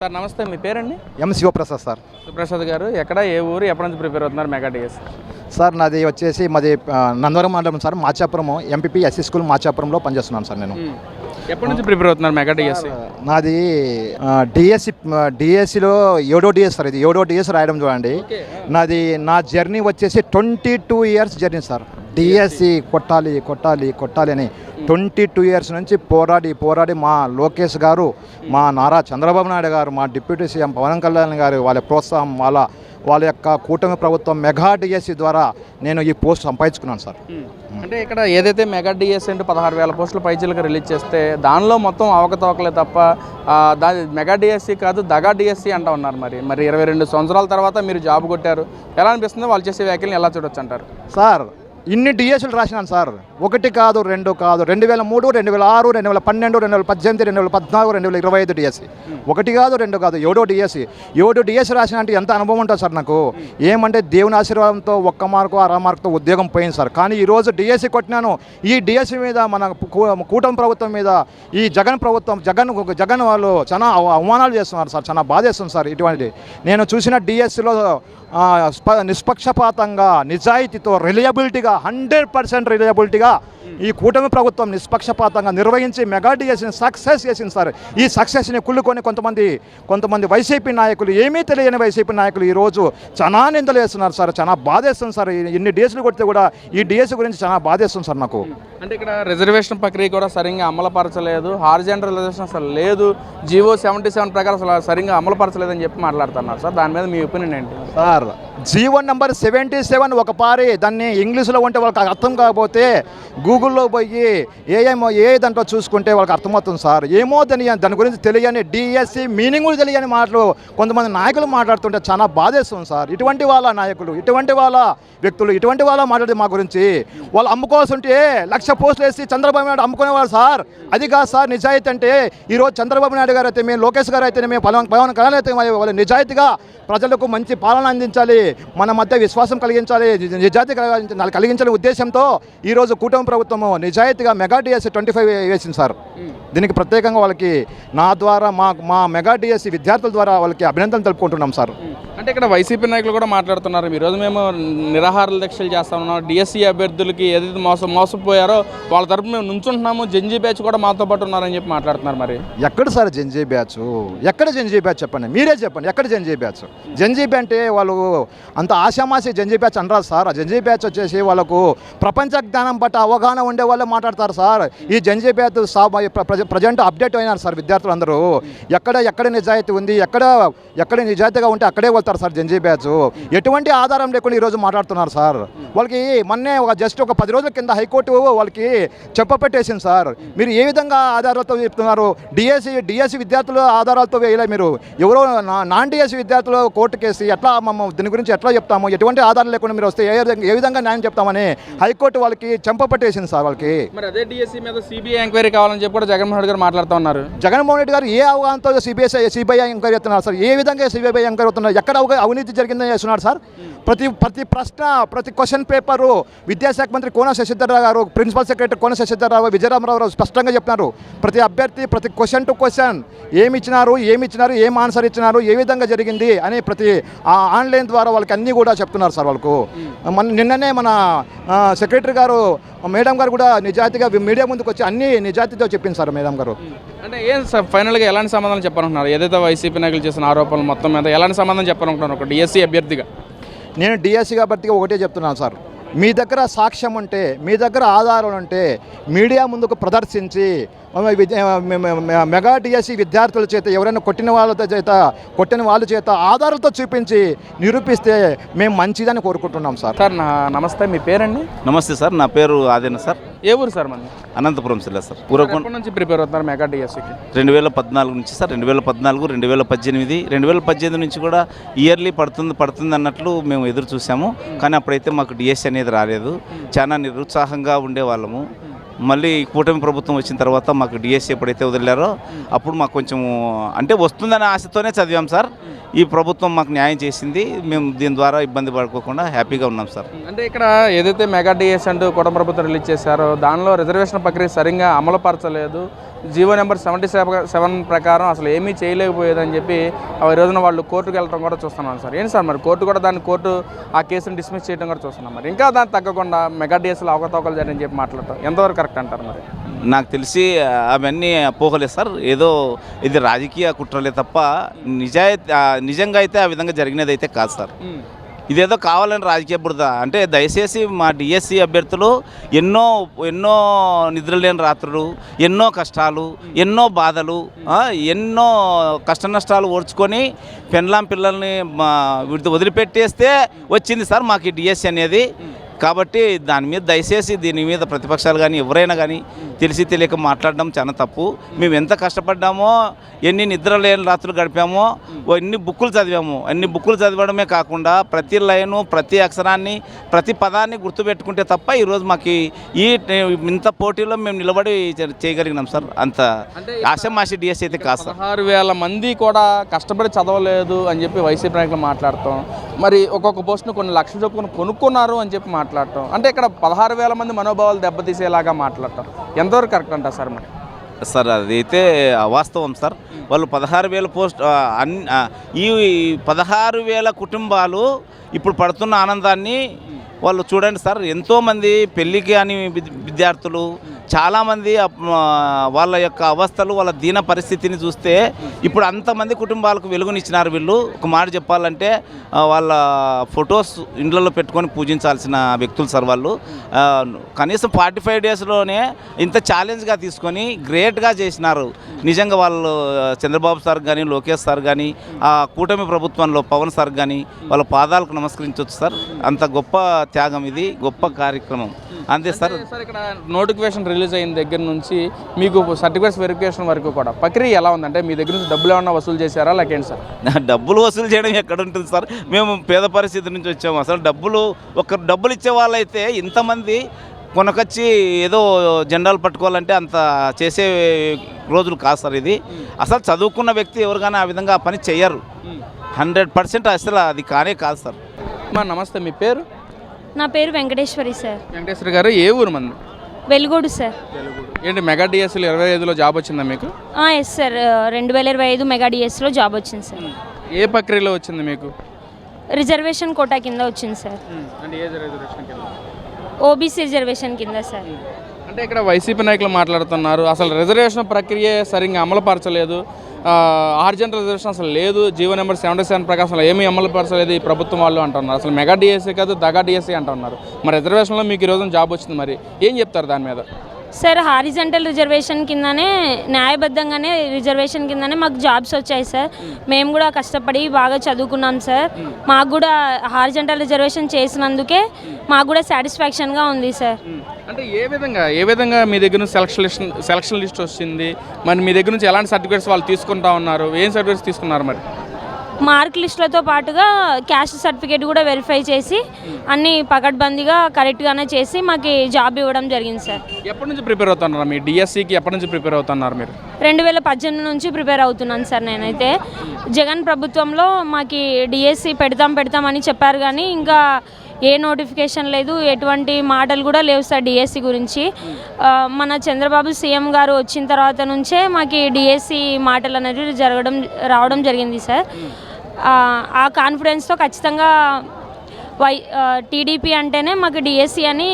Sir నమస్తే, మీ పేరండి? ఎం Sivaprasad sir. Sivaprasad గారు ఎక్కడ, ఏ ఊరు, ఎప్పటి నుంచి ప్రిపేర్ అవుతున్నారు మెగా డిఎస్? సార్ నాది వచ్చేసి మాది నందవరం మండలం sir, Machapuram MPP SC school మాచాపురంలో పనిచేస్తున్నాను సార్ నేను. ఎప్పటి నుంచి ప్రిపేర్ అవుతున్నారు మెగా డిఎస్? నాది డిఎస్సిలో 7వ డిఎస్ సార్, ఇది 7వ డిఎస్ రాయడం చూడండి. నా జర్నీ వచ్చేసి 22 ఇయర్స్ జర్నీ సార్. డిఎస్సి కొట్టాలి అని 22 ఇయర్స్ నుంచి పోరాడి మా లోకేష్ గారు, మా నారా చంద్రబాబు నాయుడు గారు, మా డిప్యూటీ సీఎం పవన్ కళ్యాణ్ గారు వాళ్ళ ప్రోత్సాహం, వాళ్ళ యొక్క కూటమి ప్రభుత్వం మెగా డిఎస్సి ద్వారా నేను ఈ పోస్ట్ సంపాదించుకున్నాను సార్. అంటే ఇక్కడ ఏదైతే మెగా డిఎస్ అంటే 16,000 పోస్టులు పైచీలకు రిలీజ్ చేస్తే దానిలో మొత్తం అవకతవకలే తప్ప దాని మెగా డిఎస్సి కాదు, దగా డిఎస్సి అంటూ ఉన్నారు. మరి 22 సంవత్సరాల తర్వాత మీరు జాబ్ కొట్టారు, ఎలా అనిపిస్తుంది? వాళ్ళు చేసే వ్యాఖ్యలను ఎలా చూడొచ్చు అంటారు? సార్ ఇన్ని డిఎస్లు రాసినాను సార్, 1 కాదు 2 కాదు, 2003, 2006, 2012, 2018, 2014, 2025 డిఎస్సి. 1 కాదు 2 కాదు, 7వ డిఎస్సి. 7 డిఎస్సి రాసిన అంటే ఎంత అనుభవం ఉంటుంది సార్ నాకు. ఏమంటే దేవుని ఆశీర్వాదంతో 1 మార్కు 6 మార్కుతో ఉద్యోగం పోయింది సార్. కానీ ఈరోజు డిఎస్సి కొట్టినాను. ఈ డిఎస్సి మీద మన కూటమి ప్రభుత్వం మీద ఈ జగన్ వాళ్ళు చాలా అవమానాలు చేస్తున్నారు సార్, చాలా బాధేస్తుంది సార్. ఇటువంటి నేను చూసిన డిఎస్సిలో నిష్పక్షపాతంగా, నిజాయితీతో, రిలయబిలిటీగా 100% రిలయబిలిటీగా ఈ కూటమి ప్రభుత్వం నిష్పక్షపాతంగా నిర్వహించి మెగా డిఎస్సిని సక్సెస్ చేసింది సార్. ఈ సక్సెస్ని కుళ్ళుకొని కొంతమంది వైసీపీ నాయకులు, ఏమీ తెలియని వైసీపీ నాయకులు ఈరోజు చాలా నిందలు వేస్తున్నారు సార్. చాలా బాధేస్తుంది సార్. ఇన్ని డిఎస్లు కొడితే కూడా ఈ డిఎస్సి గురించి చాలా బాధేస్తుంది సార్ నాకు. అంటే ఇక్కడ రిజర్వేషన్ ప్రక్రియ కూడా సరిగ్గా అమలుపరచలేదు, హారిజాంటల్ రిజర్వేషన్ అసలు లేదు, జీవో 77 ప్రకారం అసలు సరిగ్గా అమలుపరచలేదని చెప్పి మాట్లాడుతున్నారు సార్. దాని మీద మీ ఒపీనియన్ ఏంటి సార్? జీవో నెంబర్ 77 ఒక పారి దాన్ని ఇంగ్లీష్లో ఉంటే వాళ్ళకి అర్థం కాకపోతే గూగుల్లో పోయి ఏ దాంట్లో చూసుకుంటే వాళ్ళకి అర్థమవుతుంది సార్. ఏమో దాని గురించి తెలియని డిఎస్సి మీనింగ్ కూడా తెలియని మాటలు కొంతమంది నాయకులు మాట్లాడుతుంటే చాలా బాధేస్తుంది సార్. ఇటువంటి వాళ్ళ నాయకులు, ఇటువంటి వాళ్ళ వ్యక్తులు, ఇటువంటి వాళ్ళ మాట్లాడే మా గురించి వాళ్ళు అమ్ముకోవాల్సింటే 1,00,000 పోస్టులు వేసి చంద్రబాబు నాయుడు అమ్ముకునేవాళ్ళు సార్. అది కాదు సార్ నిజాయితీ అంటే. ఈరోజు చంద్రబాబు నాయుడు గారు అయితే, మేము లోకేష్ గారు అయితే, మేము పవన్ కళ్యాణ్ అయితే వాళ్ళు నిజాయితీగా ప్రజలకు మంచి పాలన అందించాలి, మన మధ్య విశ్వాసం కలిగించాలి, నిజాయితీ కలిగించాలనే ఉద్దేశంతో ఈరోజు కూటమి ప్రభుత్వము నిజాయితీగా మెగా డిఎస్సి 25 వేసింది సార్. దీనికి ప్రత్యేకంగా వాళ్ళకి నా ద్వారా మా మెగా డిఎస్సి విద్యార్థుల ద్వారా వాళ్ళకి అభినందనలు తెలుపుకుంటున్నాం సార్. అంటే ఇక్కడ వైసీపీ నాయకులు కూడా మాట్లాడుతున్నారు, ఈరోజు మేము నిరాహార దీక్షలు చేస్తామన్నాం, డిఎస్సి అభ్యర్థులకి ఏదైతే మోసపోయారో వాళ్ళ తరపు మేము నుంచుంటున్నాము, జంజీ బ్యాచ్ కూడా మాతో పాటు ఉన్నారని చెప్పి మాట్లాడుతున్నారు. మరి ఎక్కడ సార్ జంజీ బ్యాచ్? ఎక్కడ జంజీ బ్యాచ్ చెప్పండి, మీరే చెప్పండి. ఎక్కడ జంజీ బ్యాచ్? జంజీ బ్యాచ్ అంటే వాళ్ళు అంత ఆశామాసి జంజీ బ్యాచ్ అనరాదు సార్. ఆ జంజీ బ్యాచ్ వచ్చేసి వాళ్ళకు ప్రపంచ జ్ఞానం పట్ల అవగాహన ఉండే వాళ్ళే మాట్లాడతారు సార్. ఈ జంజీ బ్యాచ్ ప్రజెంట్ అప్డేట్ అయినారు సార్ విద్యార్థులు అందరూ. ఎక్కడ నిజాయితీ ఉంది, ఎక్కడ నిజాయితీగా ఉంటే అక్కడే వెళ్తారు సార్ జంజీ బ్యాచ్. ఎటువంటి ఆధారం లేకుండా ఈరోజు మాట్లాడుతున్నారు సార్. వాళ్ళకి మొన్నే జస్ట్ ఒక 10 రోజుల కింద హైకోర్టు వాళ్ళకి చెప్పపెట్టేసింది సార్. మీరు ఏ విధంగా ఆధారాలతో చెప్తున్నారు? డిఎస్సి విద్యార్థుల ఆధారాలతో వేయలే మీరు. ఎవరో నాన్ డిఎస్సి విద్యార్థులు కోర్టు కేసు ఎట్లా దీని గురించి ఎట్లా చెప్తాము? ఎటువంటి ఆధారం లేకుండా మీరు వస్తే ఏ విధంగా న్యాయం చెప్తామని హైకోర్టు వాళ్ళకి చెంపపట్టేసింది సార్ వాళ్ళకి. మరి అదే డిఎస్సి మీద సిబిఐ ఎంక్వైరీ కావాలని చెప్పి కూడా జగన్మోహన్ రెడ్డి గారు మాట్లాడుతూ ఉన్నారు. జగన్మోహన్ రెడ్డి గారు ఏ అవగాహనతో సిబిఐ ఎంక్వైరీ చేస్తున్నారు సార్? ఏ విధంగా సిబిఐ ఎంక్వైరీ అవుతున్నారు? ఎక్కడ అవినీతి జరిగిందని చేస్తున్నారు సార్? ప్రతి ప్రశ్న, ప్రతి క్వశ్చన్ పేపరు విద్యాశాఖ మంత్రి కోన శశిధర్రావు గారు, ప్రిన్సిపల్ సెక్రటరీ కోన శశిధర్రావు, విజయరామరావు స్పష్టంగా చెప్పినారు. ప్రతి అభ్యర్థి ప్రతి క్వశ్చన్ టు క్వశ్చన్ ఏమి ఇచ్చినారు, ఏం ఆన్సర్ ఇచ్చినారు, ఏ విధంగా జరిగింది అని ప్రతి ఆన్లైన్ ద్వారా వాళ్ళకి అన్నీ కూడా చెప్తున్నారు సార్ వాళ్ళకు. నిన్ననే మన సెక్రటరీ గారు, మేడం గారు కూడా నిజాయితీగా మీడియా ముందుకు వచ్చి అన్ని నిజాయితీతో చెప్పింది సార్ మేడం గారు. అంటే ఏం సార్ ఫైనల్గా ఎలాంటి సమాధానం చెప్పాలనుకుంటున్నారు? ఏదైతే వైసీపీ నాయకులు చేసిన ఆరోపణలు మొత్తం మీద ఎలాంటి సమాధానం చెప్పాలనుకుంటున్నారు ఒక డిఎస్సి అభ్యర్థిగా? నేను డిఎస్సి కాబట్టి ఒకటే చెప్తున్నాను సార్, మీ దగ్గర సాక్ష్యం ఉంటే, మీ దగ్గర ఆధారాలు ఉంటే మీడియా ముందుకు ప్రదర్శించి మెగా డిఎస్సి విద్యార్థుల చేత ఎవరైనా కొట్టిన వాళ్ళ చేత ఆధారాలతో చూపించి నిరూపిస్తే మేము మంచిదని కోరుకుంటున్నాం సార్. సార్ నమస్తే, మీ పేరండి? నమస్తే సార్, నా పేరు ఆదిన సార్. ఏ ఊరు సార్? మన అనంతపురం జిల్లా సార్. ఎప్పటి నుంచి ప్రిపేర్ అవుతున్నారు మెగా డిఎస్సికి? 2014 నుంచి సార్. 2014, 2018, 2018 నుంచి కూడా ఇయర్లీ పడుతుంది అన్నట్లు మేము ఎదురు చూసాము. కానీ అప్పుడైతే మాకు డిఎస్సి అనేది రాలేదు. చాలా నిరుత్సాహంగా ఉండేవాళ్ళము. మళ్ళీ కూటమి ప్రభుత్వం వచ్చిన తర్వాత మాకు డిఎస్సి ఎప్పుడైతే వదిలేరో అప్పుడు మాకు కొంచెం అంటే వస్తుందనే ఆశతోనే చదివాం సార్. ఈ ప్రభుత్వం మాకు న్యాయం చేసింది. మేము దీని ద్వారా ఇబ్బంది పడుకోకుండా హ్యాపీగా ఉన్నాం సార్. అంటే ఇక్కడ ఏదైతే మెగా డిఎస్ అంటూ కుటుంబ ప్రభుత్వం రిలీజ్ చేశారో దానిలో రిజర్వేషన్ ప్రక్రియ సరిగ్గా అమలుపరచలేదు, జీవో నెంబర్ 77 ప్రకారం అసలు ఏమీ చేయలేకపోయేదని చెప్పి ఈ రోజున వాళ్ళు కోర్టుకు వెళ్ళడం కూడా చూస్తున్నాం సార్. ఏంటి సార్ మరి కోర్టు ఆ కేసును డిస్మిస్ చేయడం కూడా చూస్తున్నాం. మరి ఇంకా దాన్ని తగ్గకుండా మెగా డిఎస్లో అవకతవకలు జరిగిందని చెప్పి మాట్లాడటం ఎంతవరకు కరెక్ట్ అంటారు మరి? నాకు తెలిసి అవన్నీ అపోహలే సార్. ఏదో ఇది రాజకీయ కుట్రలే తప్ప నిజంగా అయితే ఆ విధంగా జరిగినది అయితే కాదు సార్. ఇదేదో కావాలని రాజకీయ బురద. అంటే దయచేసి మా డిఎస్సి అభ్యర్థులు ఎన్నో నిద్రలేని రాత్రులు, ఎన్నో కష్టాలు, ఎన్నో బాధలు, ఎన్నో కష్ట నష్టాలు ఓర్చుకొని పిల్లల్ని వదిలిపెట్టేస్తే వచ్చింది సార్ మాకు ఈ డిఎస్సి అనేది. కాబట్టి దాని మీద దయచేసి దీని మీద ప్రతిపక్షాలు కానీ ఎవరైనా కానీ తెలిసి తెలియక మాట్లాడడం చాలా తప్పు. మేము ఎంత కష్టపడ్డామో, ఎన్ని నిద్ర లేని రాత్రులు గడిపామో, ఎన్ని బుక్కులు చదివాము. అన్ని బుక్కులు చదవడమే కాకుండా ప్రతి లైను, ప్రతి అక్షరాన్ని, ప్రతి పదాన్ని గుర్తుపెట్టుకుంటే తప్ప ఈరోజు మాకు ఇంత పోటీలో మేము నిలబడి చేయగలిగినాం సార్. అంత ఆశమాషి డిఎస్ అయితే కాదు సార్. 16,000 మంది కూడా కష్టపడి చదవలేదు అని చెప్పి వైసీపీ నాయకులు మాట్లాడతాం. మరి ఒక్కొక్క పోస్టును కొన్ని లక్షలు చొప్పుకొని కొనుక్కున్నారు అని చెప్పి మాట్లాడటం, అంటే ఇక్కడ 16,000 మంది మనోభావాలు దెబ్బతీసేలాగా మాట్లాడటం ఎంతవరకు కరెక్ట్ అంటారు సార్? మరి సార్ అదైతే అవాస్తవం సార్. వాళ్ళు 16,000 పోస్ట్ ఈ 16,000 కుటుంబాలు ఇప్పుడు పడుతున్న ఆనందాన్ని వాళ్ళు చూడండి సార్. ఎంతోమంది పెళ్ళికి అని విద్యార్థులు చాలామంది వాళ్ళ యొక్క అవస్థలు, వాళ్ళ దీన పరిస్థితిని చూస్తే ఇప్పుడు అంతమంది కుటుంబాలకు వెలుగునిచ్చినారు వీళ్ళు. ఒక మాట చెప్పాలంటే వాళ్ళ ఫొటోస్ ఇండ్లలో పెట్టుకొని పూజించాల్సిన వ్యక్తులు సార్ వాళ్ళు. కనీసం 45 డేస్లోనే ఇంత ఛాలెంజ్గా తీసుకొని గ్రేట్గా చేసినారు. నిజంగా వాళ్ళు చంద్రబాబు సార్ కానీ, లోకేష్ సార్ కానీ, ఆ కూటమి ప్రభుత్వంలో పవన్ సార్ కానీ వాళ్ళ పాదాలకు నమస్కరించవచ్చు సార్. అంత గొప్ప త్యాగం ఇది, గొప్ప కార్యక్రమం. అంతే సార్. సార్ ఇక్కడ నోటిఫికేషన్ రిలీజ్ అయిన దగ్గర నుంచి మీకు సర్టిఫికేట్స్ వెరిఫికేషన్ వరకు కూడా ప్రక్రియ ఎలా ఉందంటే మీ దగ్గర నుంచి డబ్బులు ఏమన్నా వసూలు చేశారా లేకేంటి సార్? డబ్బులు వసూలు చేయడం ఎక్కడ ఉంటుంది సార్? మేము పేద పరిస్థితి నుంచి వచ్చాము. అసలు డబ్బులు ఇచ్చే వాళ్ళైతే ఇంతమంది కొనకొచ్చి ఏదో జెండాలు పట్టుకోవాలంటే అంత చేసే రోజులు కాదు సార్ ఇది. అసలు చదువుకున్న వ్యక్తి ఎవరికైనా ఆ విధంగా ఆ పని చెయ్యరు. 100% అసలు అది కానే కాదు సార్. నమస్తే, మీ పేరు? నా పేరు వెంకటేశ్వరి సార్. వెంకటేశ్వరి గారు, ఏ ఊరు మంది? వెలుగోడు సార్. ఏంటి మెగా డిఎస్లో 25లో జాబ్ వచ్చిందా మీకు? ఎస్ సార్, 2025 మెగా డిఎస్లో జాబ్ వచ్చింది సార్. ఏ ప్రక్రియలో వచ్చింది మీకు? రిజర్వేషన్ కోటా కింద వచ్చింది సార్. అంటే ఏ రిజర్వేషన్ కింద? ఓబీసీ రిజర్వేషన్ కింద సార్. అంటే ఇక్కడ వైసీపీ నాయకులు మాట్లాడుతున్నారు అసలు రిజర్వేషన్ ప్రక్రియ సరిగ్గా అమలుపరచలేదు, హారిజంటల్ రిజర్వేషన్ అసలు లేదు, జీవో నెంబర్ 77 ప్రకారం అసలు ఏమీ అమలుపరచలేదు ఈ ప్రభుత్వం వాళ్ళు అంటున్నారు. అసలు మెగా డిఎస్సీ కాదు దగా డిఎస్సీ అంటున్నారు. మరి రిజర్వేషన్లో మీకు ఈరోజు జాబ్ వచ్చింది, మరి ఏం చెప్తారు దాని మీద? సార్, హారిజంటల్ రిజర్వేషన్ కిందనే, న్యాయబద్ధంగానే రిజర్వేషన్ కిందనే మాకు జాబ్స్ వచ్చాయి సార్. మేము కూడా కష్టపడి బాగా చదువుకున్నాం సార్. మాకు కూడా హారిజంటల్ రిజర్వేషన్ చేసినందుకే మాకు కూడా సాటిస్ఫాక్షన్గా ఉంది సార్. అంటే ఏ విధంగా మీ దగ్గర నుంచి సెలక్షన్ లిస్ట్ వచ్చింది? మరి మీ దగ్గర నుంచి ఎలాంటి సర్టిఫికేట్స్ వాళ్ళు తీసుకుంటా ఉన్నారు? ఏం సర్టిఫికేట్స్ తీసుకున్నారు? మరి మార్క్ లిస్టులతో పాటుగా క్యాస్ట్ సర్టిఫికేట్ కూడా వెరిఫై చేసి అన్నీ పకడ్బందీగా కరెక్ట్గానే చేసి మాకు జాబ్ ఇవ్వడం జరిగింది సార్. ఎప్పటి నుంచి ప్రిపేర్ అవుతున్నారు? మీ డిఎస్సికి ఎప్పటి నుంచి ప్రిపేర్ అవుతున్నారు మీరు? 2018 నుంచి ప్రిపేర్ అవుతున్నాను సార్. నేనైతే జగన్ ప్రభుత్వంలో మాకు డిఎస్సి పెడతామని చెప్పారు, కానీ ఇంకా ఏ నోటిఫికేషన్ లేదు, ఎటువంటి మాటలు కూడా లేవు సార్ డిఎస్సి గురించి. మన చంద్రబాబు సీఎం గారు వచ్చిన తర్వాత నుంచే మాకు డిఎస్సి మాటలు అనేది రావడం జరిగింది సార్. ఆ కాన్ఫిడెన్స్తో ఖచ్చితంగా టీడీపీ అంటేనే మాకు డిఎస్సి అని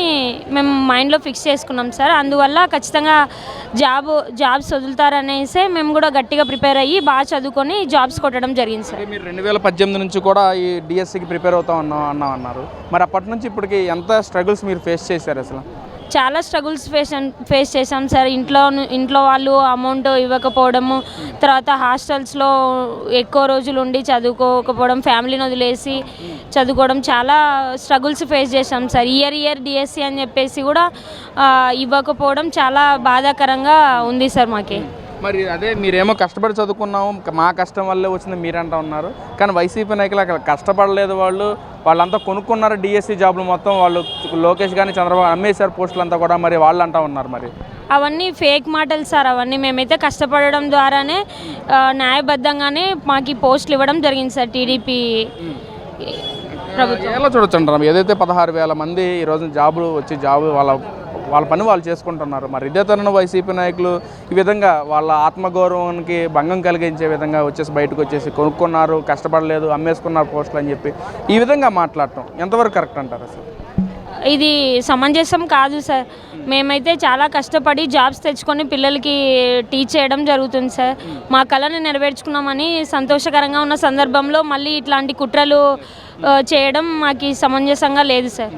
మేము మైండ్లో ఫిక్స్ చేసుకున్నాం సార్. అందువల్ల ఖచ్చితంగా జాబ్స్ వదులుతారనేసి మేము కూడా గట్టిగా ప్రిపేర్ అయ్యి బాగా చదువుకొని జాబ్స్ కొట్టడం జరిగింది సార్. మీరు 2018 నుంచి కూడా ఈ డిఎస్సికి ప్రిపేర్ అవుతా అన్నారు. మరి అప్పటి నుంచి ఇప్పటికి ఎంత స్ట్రగుల్స్ మీరు ఫేస్ చేశారు? అసలు చాలా స్ట్రగుల్స్ ఫేస్ చేసాం సార్. ఇంట్లో వాళ్ళు అమౌంట్ ఇవ్వకపోవడము, తర్వాత హాస్టల్స్లో ఎక్కువ రోజులు ఉండి చదువుకోకపోవడం, ఫ్యామిలీని వదిలేసి చదువుకోవడం, చాలా స్ట్రగుల్స్ ఫేస్ చేసాం సార్. ఇయర్ డిఎస్సి అని చెప్పేసి కూడా ఇవ్వకపోవడం చాలా బాధాకరంగా ఉంది సార్ మాకి. మరి అదే మీరేమో కష్టపడి చదువుకున్నాము, మా కష్టం వల్లే వచ్చింది మీరంటా ఉన్నారు, కానీ వైసీపీ నాయకులు అక్కడ కష్టపడలేదు. వాళ్ళంతా కొనుక్కున్నారు డిఎస్సి జాబ్లు మొత్తం. వాళ్ళు లోకేష్ కానీ చంద్రబాబు అమ్మేశారు పోస్టులు అంతా కూడా, మరి వాళ్ళు అంటా ఉన్నారు. మరి అవన్నీ ఫేక్ మాటలు సార్. అవన్నీ మేమైతే కష్టపడడం ద్వారానే న్యాయబద్ధంగానే మాకు ఈ పోస్టులు ఇవ్వడం జరిగింది సార్ టీడీపీ ప్రభుత్వం. ఎలా చూడొచ్చు అంటారు ఏదైతే 16,000 మంది ఈరోజు జాబులు వచ్చి వాళ్ళ పని వాళ్ళు చేసుకుంటున్నారు, మరి ఇదే తరుణం వైసీపీ నాయకులు ఈ విధంగా వాళ్ళ ఆత్మగౌరవానికి భంగం కలిగించే విధంగా వచ్చేసి బయటకు వచ్చేసి కొనుక్కున్నారు, కష్టపడలేదు, అమ్మేసుకున్నారు పోస్టులు అని చెప్పి ఈ విధంగా మాట్లాడటం ఎంతవరకు కరెక్ట్ అంటారు అసలు? ఇది సమంజసం కాదు సార్. మేమైతే చాలా కష్టపడి జాబ్స్ తెచ్చుకొని పిల్లలకి టీచ్ చేయడం జరుగుతుంది సార్. మా కళని నెరవేర్చుకున్నామని సంతోషకరంగా ఉన్న సందర్భంలో మళ్ళీ ఇట్లాంటి కుట్రలు చేయడం మాకు సమంజసంగా లేదు సార్.